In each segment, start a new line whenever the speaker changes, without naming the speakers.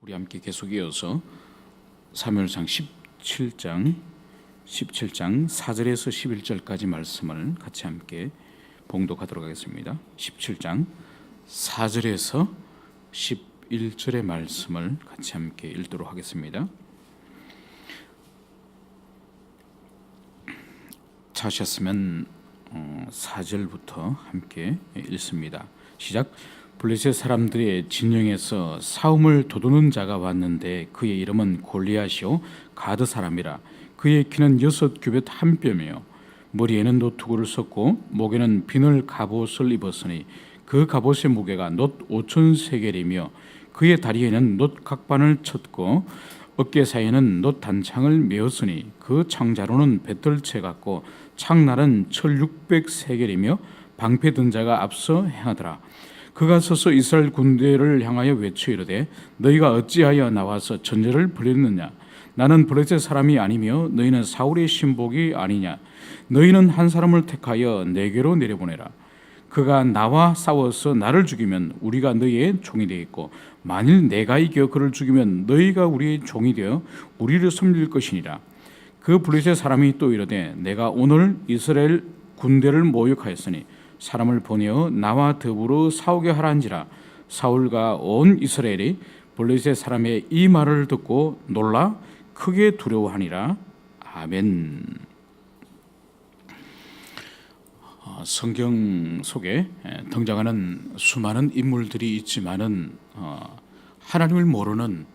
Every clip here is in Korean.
우리 함께 계속 이어서 사무엘상 17장 4절에서 11절까지 말씀을 같이 함께 봉독하도록 하겠습니다. 17장 4절에서 11절의 말씀을 같이 함께 읽도록 하겠습니다. 찾으셨으면 4절부터 함께 읽습니다. 시작. 블레셋 사람들의 진영에서 싸움을 도두는 자가 왔는데 그의 이름은 골리앗이요 가드 사람이라. 그의 키는 6규빗 한 뼘이요 머리에는 노투구를 썼고 목에는 비늘 갑옷을 입었으니 그 갑옷의 무게가 놋 5천 세겔이며 그의 다리에는 놋 각반을 쳤고 어깨 사이에는 놋 단창을 메었으니 그 창자로는 배떨채 같고 창날은 철 600 세겔이며 방패 든 자가 앞서 행하더라. 그가 서서 이스라엘 군대를 향하여 외쳐 이르되 너희가 어찌하여 나와서 전쟁을 벌였느냐. 나는 블레셋 사람이 아니며 너희는 사울의 신복이 아니냐. 너희는 한 사람을 택하여 내게로 내려보내라. 그가 나와 싸워서 나를 죽이면 우리가 너희의 종이 되겠고 만일 내가 이겨 그를 죽이면 너희가 우리의 종이 되어 우리를 섬길 것이니라. 그 블레셋 사람이 또 이르되 내가 오늘 이스라엘 군대를 모욕하였으니 사람을 보내어 나와 더불어 싸우게 하란지라. 사울과 온 이스라엘이 블레셋 사람의 이 말을 듣고 놀라 크게 두려워하니라. 아멘. 성경 속에 등장하는 수많은 인물들이 있지만은 하나님을 모르는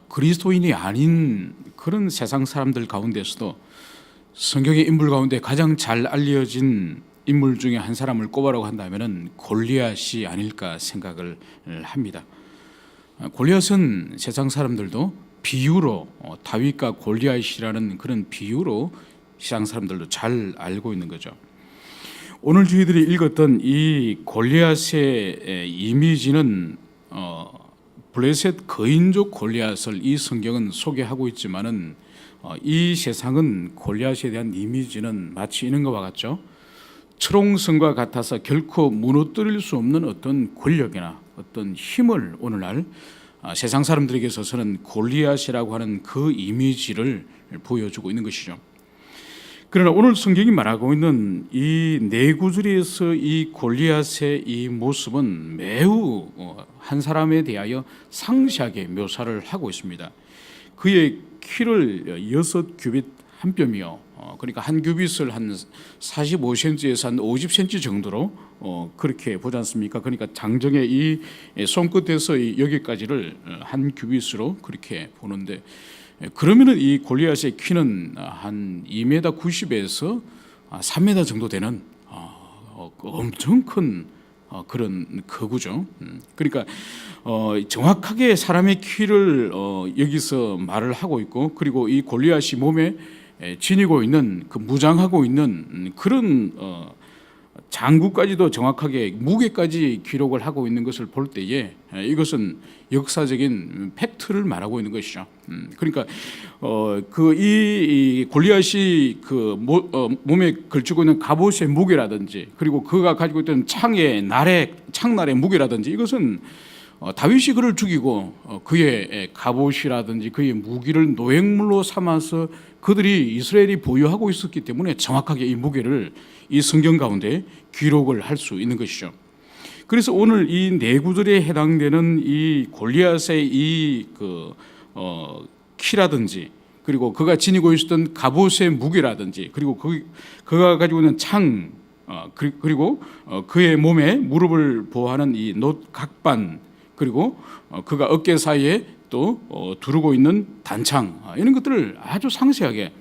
그리스도인이 아닌 그런 세상 사람들 가운데서도 성경의 인물 가운데 가장 잘 알려진 인물 중에 한 사람을 꼽으라고 한다면은 골리앗이 아닐까 생각을 합니다. 골리앗은 세상 사람들도 비유로 다윗과 골리앗이라는 그런 비유로 세상 사람들도 잘 알고 있는 거죠. 오늘 저희들이 읽었던 이 골리앗의 이미지는 블레셋 거인족 골리앗을 이 성경은 소개하고 있지만은 이 세상은 골리앗에 대한 이미지는 마치 이런 것과 같죠. 철옹성과 같아서 결코 무너뜨릴 수 없는 어떤 권력이나 어떤 힘을 오늘날 세상 사람들에게 있어서는 골리앗이라고 하는 그 이미지를 보여주고 있는 것이죠. 그러나 오늘 성경이 말하고 있는 이 네 구절에서 이 골리앗의 이 모습은 매우 한 사람에 대하여 상세하게 묘사를 하고 있습니다. 그의 키를 6규빗 한 뼘이요. 그러니까 한 규빗을 한 45cm에서 한 50cm 정도로 그렇게 보지 않습니까? 그러니까 장정의 이 손끝에서 여기까지를 한 규빗으로 그렇게 보는데, 그러면은 이 골리앗의 키는 한 2m 90에서 3m 정도 되는 엄청 큰 그런 거구죠. 그러니까 정확하게 사람의 키를 여기서 말을 하고 있고, 그리고 이 골리앗이 몸에 지니고 있는 그 무장하고 있는 그런 장구까지도 정확하게 무게까지 기록을 하고 있는 것을 볼 때에 이것은 역사적인 팩트를 말하고 있는 것이죠. 그러니까 이 골리앗이 그 몸에 걸치고 있는 갑옷의 무게라든지, 그리고 그가 가지고 있던 창날의 무게라든지, 이것은 다윗이 그를 죽이고 그의 갑옷이라든지 그의 무기를 노획물로 삼아서 그들이 이스라엘이 보유하고 있었기 때문에 정확하게 이 무게를 이 성경 가운데 기록을 할 수 있는 것이죠. 그래서 오늘 이 네 구절에 해당되는 이 골리앗의 이 키라든지, 그리고 그가 지니고 있었던 갑옷의 무게라든지, 그리고 그가 가지고 있는 창, 그리고 그의 몸에 무릎을 보호하는 이 놋 각반, 그리고 그가 어깨 사이에 또 두르고 있는 단창, 이런 것들을 아주 상세하게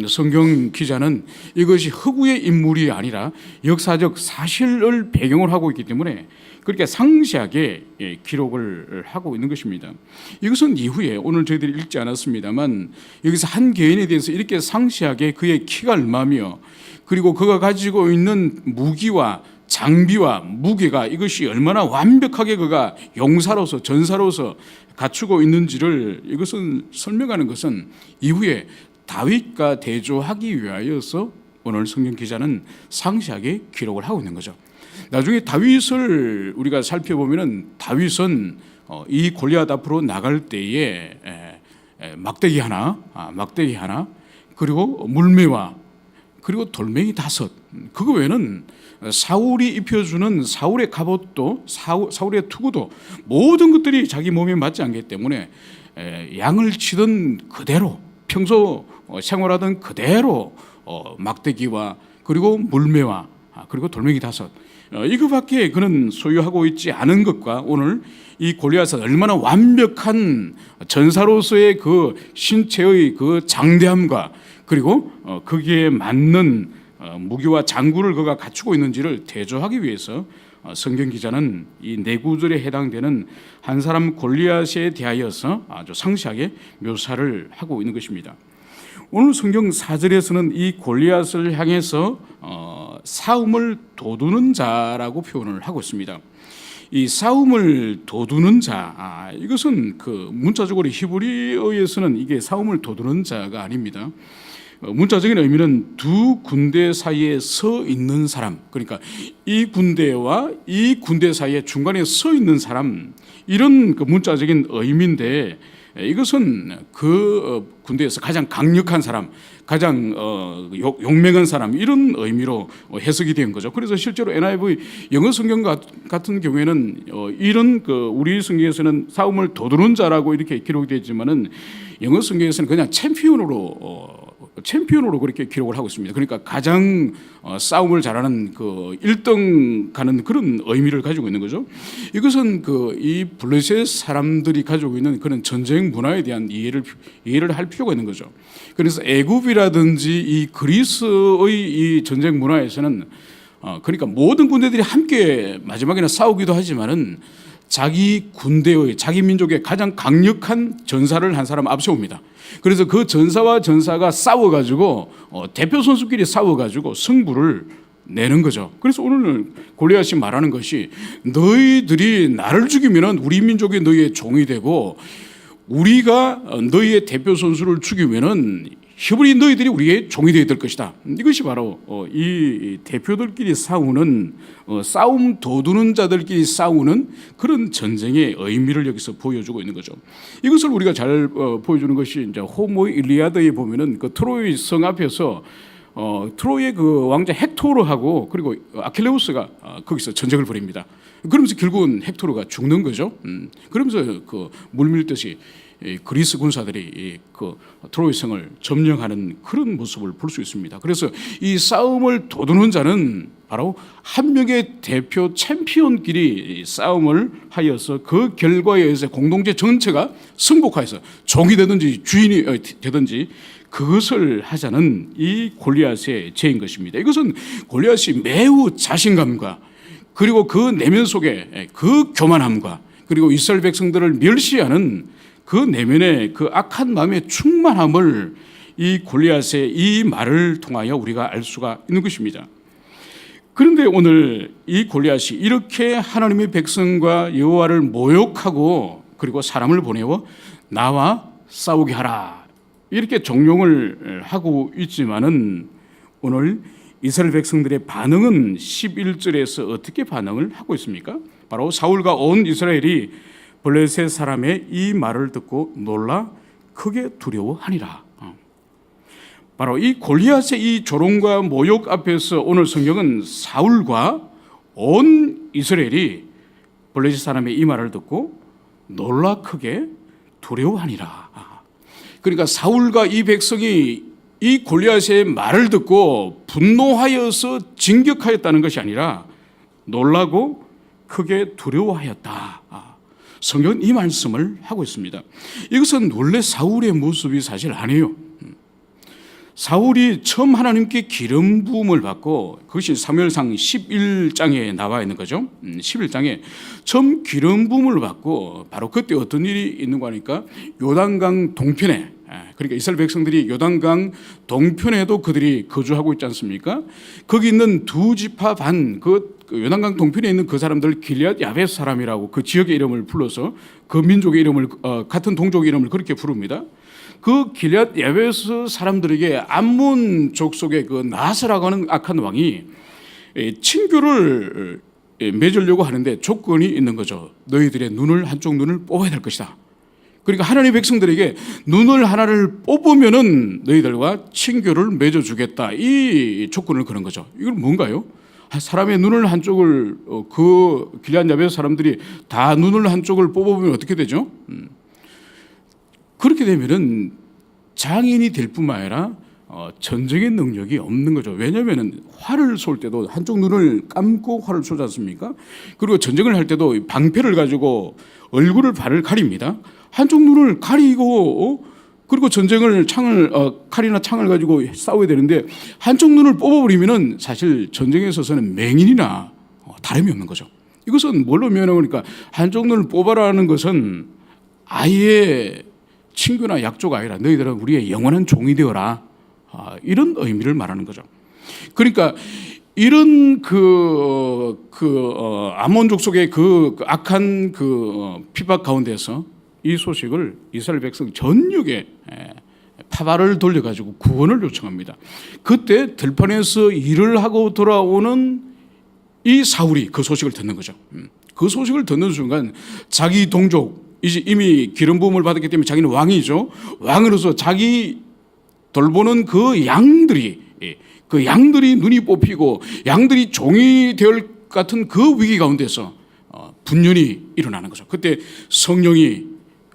성경 기자는 이것이 허구의 인물이 아니라 역사적 사실을 배경으로 하고 있기 때문에 그렇게 상세하게 기록을 하고 있는 것입니다. 이것은 이후에 오늘 저희들이 읽지 않았습니다만 여기서 한 개인에 대해서 이렇게 상세하게 그의 키가 얼마며, 그리고 그가 가지고 있는 무기와 장비와 무게가 이것이 얼마나 완벽하게 그가 용사로서 전사로서 갖추고 있는지를 이것은 설명하는 것은 이후에 다윗과 대조하기 위하여서 오늘 성경 기자는 상세하게 기록을 하고 있는 거죠. 나중에 다윗을 우리가 살펴보면은 다윗은 이 골리앗 앞으로 나갈 때에 막대기 하나, 그리고 물매와 그리고 돌멩이 5. 그거 외에는 사울이 입혀주는 사울의 갑옷도 사울의 투구도 모든 것들이 자기 몸에 맞지 않기 때문에 양을 치던 그대로 평소 생활하던 그대로 막대기와 그리고 물매와 그리고 돌멩이 5 이거밖에 그는 소유하고 있지 않은 것과 오늘 이 골리앗은 얼마나 완벽한 전사로서의 그 신체의 그 장대함과 그리고 거기에 맞는 무기와 장구를 그가 갖추고 있는지를 대조하기 위해서 성경 기자는 이 4구절에 해당되는 한 사람 골리앗에 대하여서 아주 상세하게 묘사를 하고 있는 것입니다. 오늘 성경 4절에서는 이 골리앗을 향해서 싸움을 도두는 자라고 표현을 하고 있습니다. 이 싸움을 도두는 자, 이것은 그 문자적으로 히브리어에서는 이게 싸움을 도두는 자가 아닙니다. 문자적인 의미는 두 군대 사이에 서 있는 사람, 그러니까 이 군대와 이 군대 사이에 중간에 서 있는 사람, 이런 그 문자적인 의미인데 이것은 그 군대에서 가장 강력한 사람, 가장 용맹한 사람, 이런 의미로 해석이 된 거죠. 그래서 실제로 NIV 영어 성경 같은 경우에는 이런 그 우리 성경에서는 싸움을 도두는 자라고 이렇게 기록되어 있지만은 영어 성경에서는 그냥 챔피언으로 그렇게 기록을 하고 있습니다. 그러니까 가장 싸움을 잘하는 그 1등 가는 그런 의미를 가지고 있는 거죠. 이것은 그 이 블레셋 사람들이 가지고 있는 그런 전쟁 문화에 대한 이해를 할 필요가 있는 거죠. 그래서 애굽이라든지 이 그리스의 이 전쟁 문화에서는 그러니까 모든 군대들이 함께 마지막에는 싸우기도 하지만은 자기 군대의 자기 민족의 가장 강력한 전사를 한 사람 앞세웁니다. 그래서 그 전사와 전사가 싸워가지고 대표 선수끼리 싸워가지고 승부를 내는 거죠. 그래서 오늘 골리앗이 말하는 것이 너희들이 나를 죽이면 우리 민족이 너희의 종이 되고 우리가 너희의 대표 선수를 죽이면은 히브리 너희들이 우리의 종이 되어야 될 것이다. 이것이 바로 이 대표들끼리 싸우는 싸움 도두는 자들끼리 싸우는 그런 전쟁의 의미를 여기서 보여주고 있는 거죠. 이것을 우리가 잘 보여주는 것이 이제 호모 일리아드에 보면은 그 트로이 성 앞에서 트로이의 그 왕자 헥토르하고 그리고 아킬레우스가 거기서 전쟁을 벌입니다. 그러면서 결국은 헥토르가 죽는 거죠. 그러면서 그 물밀듯이 그리스 군사들이 그 트로이 성을 점령하는 그런 모습을 볼 수 있습니다. 그래서 이 싸움을 도두는 자는 바로 한 명의 대표 챔피언끼리 싸움을 하여서 그 결과에 의해서 공동체 전체가 승복하여서 종이 되든지 주인이 되든지 그것을 하자는 이 골리앗의 죄인 것입니다. 이것은 골리앗이 매우 자신감과 그리고 그 내면 속에 그 교만함과 그리고 이스라엘 백성들을 멸시하는 그 내면의 그 악한 마음의 충만함을 이 골리앗의 이 말을 통하여 우리가 알 수가 있는 것입니다. 그런데 오늘 이 골리앗이 이렇게 하나님의 백성과 여호와를 모욕하고 그리고 사람을 보내어 나와 싸우게 하라 이렇게 종용을 하고 있지만은 오늘 이스라엘 백성들의 반응은 11절에서 어떻게 반응을 하고 있습니까? 바로 사울과 온 이스라엘이 블레셋 사람의 이 말을 듣고 놀라 크게 두려워하니라. 바로 이 골리앗의 이 조롱과 모욕 앞에서 오늘 성경은 사울과 온 이스라엘이 블레셋 사람의 이 말을 듣고 놀라 크게 두려워하니라. 그러니까 사울과 이 백성이 이 골리앗의 말을 듣고 분노하여서 진격하였다는 것이 아니라 놀라고 크게 두려워하였다. 성경은 이 말씀을 하고 있습니다. 이것은 원래 사울의 모습이 사실 아니에요. 사울이 처음 하나님께 기름 부음을 받고 그것이 사무엘상 11장에 나와 있는 거죠. 11장에 처음 기름 부음을 받고 바로 그때 어떤 일이 있는 거니까 요단강 동편에 그러니까 이스라엘 백성들이 요단강 동편에도 그들이 거주하고 있지 않습니까? 거기 있는 두 지파 반 그 요단강 동편에 있는 그 사람들 길앗 야베스 사람이라고 그 지역의 이름을 불러서 그 민족의 이름을 같은 동족의 이름을 그렇게 부릅니다. 그 길앗 야베스 사람들에게 암몬 족속의 그 나스라고 하는 악한 왕이 친교를 맺으려고 하는데 조건이 있는 거죠. 너희들의 한쪽 눈을 뽑아야 될 것이다. 그러니까 하나님의 백성들에게 눈을 하나를 뽑으면은 너희들과 친교를 맺어주겠다. 이 조건을 거는 거죠. 이건 뭔가요? 사람의 눈을 한쪽을 그 길앗 야베 사람들이 다 눈을 한쪽을 뽑아보면 어떻게 되죠? 그렇게 되면은 장인이 될 뿐만 아니라 전쟁의 능력이 없는 거죠. 왜냐하면 활을 쏠 때도 한쪽 눈을 감고 활을 쏘지 않습니까? 그리고 전쟁을 할 때도 방패를 가지고 얼굴을 발을 가립니다. 한쪽 눈을 가리고 그리고 전쟁을 칼이나 창을 가지고 싸워야 되는데 한쪽 눈을 뽑아버리면은 사실 전쟁에 있어서는 맹인이나 다름이 없는 거죠. 이것은 뭘로 표현하니까 한쪽 눈을 뽑아라는 것은 아예 친구나 약조가 아니라 너희들은 우리의 영원한 종이 되어라. 이런 의미를 말하는 거죠. 그러니까 이런 아몬족 속의 그 악한 피박 가운데서 이 소식을 이스라엘 백성 전역에 파발을 돌려가지고 구원을 요청합니다. 그때 들판에서 일을 하고 돌아오는 이 사울이 그 소식을 듣는 거죠. 그 소식을 듣는 순간 자기 동족, 이제 이미 기름 부음을 받았기 때문에 자기는 왕이죠. 왕으로서 자기 돌보는 그 양들이 눈이 뽑히고 양들이 종이 될 같은 그 위기 가운데서 분연이 일어나는 거죠. 그때 성령이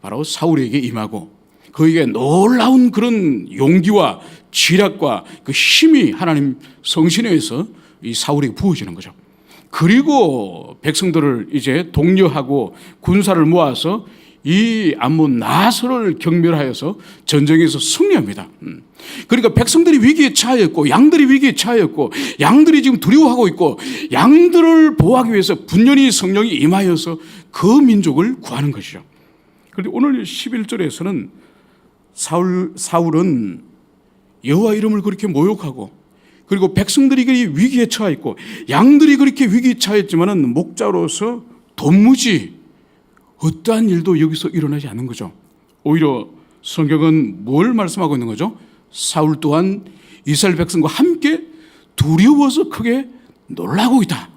바로 사울에게 임하고 그에게 놀라운 그런 용기와 지략과 그 힘이 하나님 성신에 의해서 이 사울에게 부어지는 거죠. 그리고 백성들을 이제 독려하고 군사를 모아서 이 암몬 나하스를 경멸하여서 전쟁에서 승리합니다. 그러니까 백성들이 위기에 처하였고 양들이 위기에 처하였고 양들이 지금 두려워하고 있고 양들을 보호하기 위해서 분연히 성령이 임하여서 그 민족을 구하는 것이죠. 그런데 오늘 11절에서는 사울은 여호와 이름을 그렇게 모욕하고 그리고 백성들이 위기에 처하였고 양들이 그렇게 위기에 처했지만은 목자로서 도무지 어떠한 일도 여기서 일어나지 않는 거죠. 오히려 성경은 뭘 말씀하고 있는 거죠? 사울 또한 이스라엘 백성과 함께 두려워서 크게 놀라고 있다.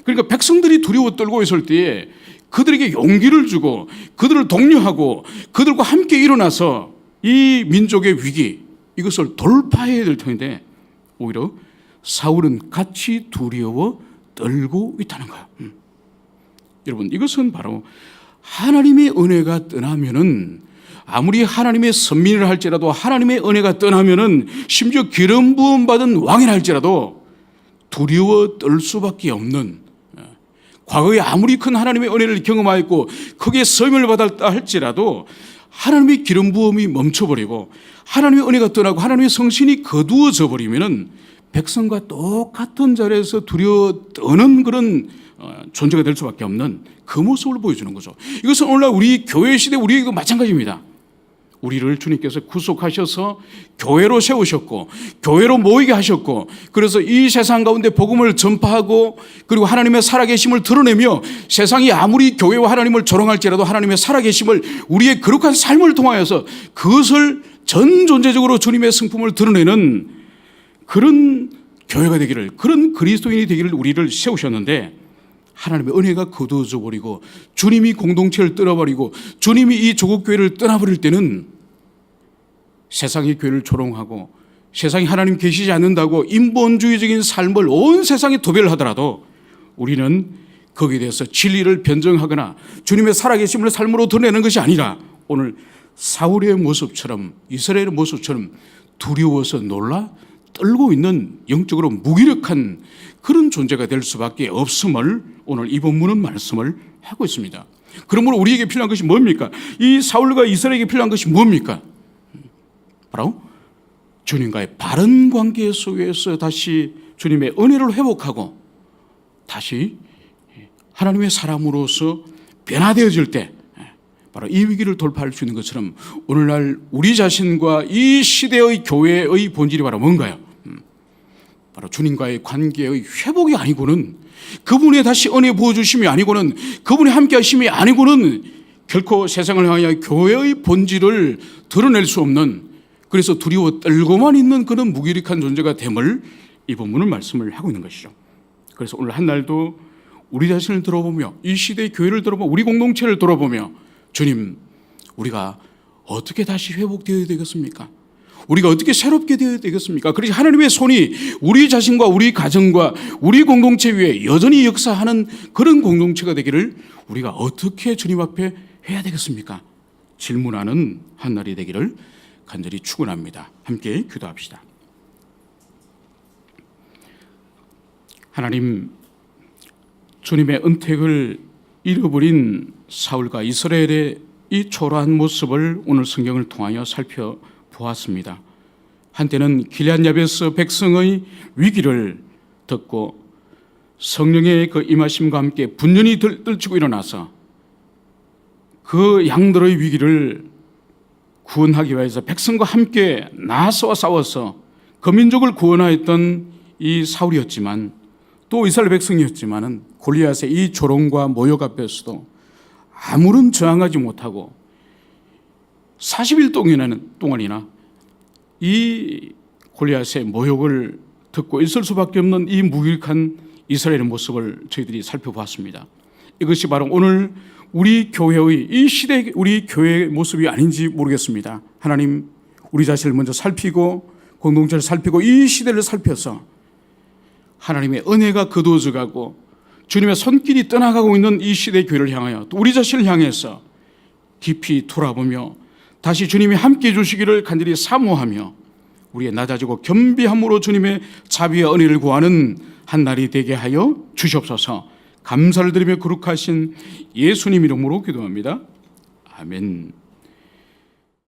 그러니까 백성들이 두려워 떨고 있을 때에 그들에게 용기를 주고 그들을 독려하고 그들과 함께 일어나서 이 민족의 위기 이것을 돌파해야 될 텐데 오히려 사울은 같이 두려워 떨고 있다는 거예요. 여러분 이것은 바로 하나님의 은혜가 떠나면은 아무리 하나님의 선민을 할지라도 하나님의 은혜가 떠나면은 심지어 기름 부음 받은 왕이라 할지라도 두려워 떨 수밖에 없는 과거에 아무리 큰 하나님의 은혜를 경험하였고 크게 섬을 받았다 할지라도 하나님의 기름 부음이 멈춰버리고 하나님의 은혜가 떠나고 하나님의 성신이 거두어져 버리면은 백성과 똑같은 자리에서 두려워 떠는 그런 존재가 될 수밖에 없는 그 모습을 보여주는 거죠. 이것은 오늘날 우리 교회 시대 우리에게도 마찬가지입니다. 우리를 주님께서 구속하셔서 교회로 세우셨고 교회로 모이게 하셨고 그래서 이 세상 가운데 복음을 전파하고 그리고 하나님의 살아계심을 드러내며 세상이 아무리 교회와 하나님을 조롱할지라도 하나님의 살아계심을 우리의 거룩한 삶을 통하여서 그것을 전 존재적으로 주님의 성품을 드러내는 그런 교회가 되기를 그런 그리스도인이 되기를 우리를 세우셨는데 하나님의 은혜가 거두어져 버리고 주님이 공동체를 떠나버리고 주님이 이 조국 교회를 떠나버릴 때는 세상의 교회를 조롱하고 세상이 하나님 계시지 않는다고 인본주의적인 삶을 온 세상에 도배를 하더라도 우리는 거기에 대해서 진리를 변증하거나 주님의 살아계심을 삶으로 드러내는 것이 아니라 오늘 사울의 모습처럼 이스라엘의 모습처럼 두려워서 놀라 떨고 있는 영적으로 무기력한 그런 존재가 될 수밖에 없음을 오늘 이 본문은 말씀을 하고 있습니다. 그러므로 우리에게 필요한 것이 뭡니까? 이 사울과 이스라엘에게 필요한 것이 뭡니까? 바로 주님과의 바른 관계 속에서 다시 주님의 은혜를 회복하고 다시 하나님의 사람으로서 변화되어질 때 바로 이 위기를 돌파할 수 있는 것처럼 오늘날 우리 자신과 이 시대의 교회의 본질이 바로 뭔가요? 바로 주님과의 관계의 회복이 아니고는 그분의 다시 은혜 부어주심이 아니고는 그분이 함께 하심이 아니고는 결코 세상을 향하여 교회의 본질을 드러낼 수 없는 그래서 두려워 떨고만 있는 그런 무기력한 존재가 됨을 이 본문은 말씀을 하고 있는 것이죠. 그래서 오늘 한 날도 우리 자신을 돌아보며 이 시대의 교회를 돌아보며 우리 공동체를 돌아보며 주님, 우리가 어떻게 다시 회복되어야 되겠습니까? 우리가 어떻게 새롭게 되어야 되겠습니까? 그래서 하나님의 손이 우리 자신과 우리 가정과 우리 공동체 위에 여전히 역사하는 그런 공동체가 되기를 우리가 어떻게 주님 앞에 해야 되겠습니까? 질문하는 한 날이 되기를 간절히 축원합니다. 함께 기도합시다. 하나님, 주님의 은택을 잃어버린 사울과 이스라엘의 이 초라한 모습을 오늘 성경을 통하여 살펴보았습니다. 한때는 길앗 야베스 백성의 위기를 듣고 성령의 그 임하심과 함께 분연히 떨치고 일어나서 그 양들의 위기를 구원하기 위해서 백성과 함께 나서 싸워서 그 민족을 구원하였던 이 사울이었지만 또 이스라엘 백성이었지만은 골리앗의 이 조롱과 모욕 앞에서도 아무런 저항하지 못하고 40일 동안이나 이 골리앗의 모욕을 듣고 있을 수밖에 없는 이 무기력한 이스라엘의 모습을 저희들이 살펴보았습니다. 이것이 바로 오늘 우리 교회의 이 시대 우리 교회의 모습이 아닌지 모르겠습니다. 하나님, 우리 자신을 먼저 살피고 공동체를 살피고 이 시대를 살펴서 하나님의 은혜가 거두어져 가고 주님의 손길이 떠나가고 있는 이 시대의 교회를 향하여 또 우리 자신을 향해서 깊이 돌아보며 다시 주님이 함께해 주시기를 간절히 사모하며 우리의 낮아지고 겸비함으로 주님의 자비와 은혜를 구하는 한 날이 되게 하여 주시옵소서. 감사를 드리며 거룩하신 예수님 이름으로 기도합니다. 아멘.